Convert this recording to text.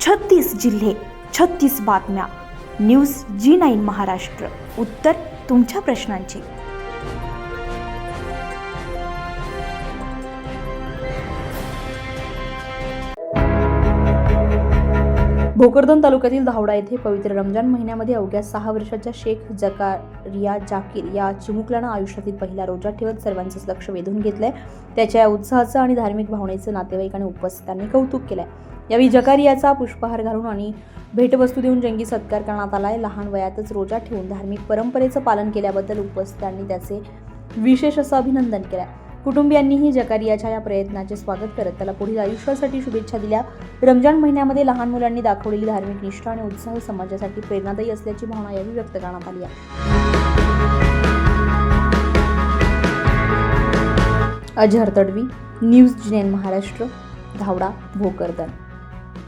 36 जिल्हे, 36 बातम्या. News G9 Maharashtra. उत्तर तुमच्या प्रश्नांची. भोकरदन तालुक्यातील धावडा येथे पवित्र रमजान महिन्यामध्ये अवघ्या 6 वर्षाच्या शेख जकारिया जाकीर या चिमुकल्यानं आयुष्यातील पहिला रोजा ठेवत सर्वांचंच लक्ष वेधून घेतलंय. त्याच्या उत्साहाचं आणि धार्मिक भावनेचं नातेवाईक आणि उपस्थितांनी कौतुक केलंय. यावेळी जकारियाचा पुष्पहार घालून आणि भेटवस्तू देऊन जंगी सत्कार करण्यात आलाय. लहान वयातच रोजा ठेवून धार्मिक परंपरेचं पालन केल्याबद्दल उपस्थितांनी त्याचे विशेष असं अभिनंदन केलंय. कुटुंबियांनीही जकारियाच्या या प्रयत्नाचे स्वागत करत त्याला पुढील आयुष्यासाठी शुभेच्छा दिल्या. रमजान महिन्यामध्ये लहान मुलांनी दाखवलेली धार्मिक निष्ठा आणि उत्साह समाजासाठी प्रेरणादायी असल्याची भावना यावेळी व्यक्त करण्यात आली आहे. Azhar Tadvi, news G9 Maharashtra, Dhawada, Bhokardan.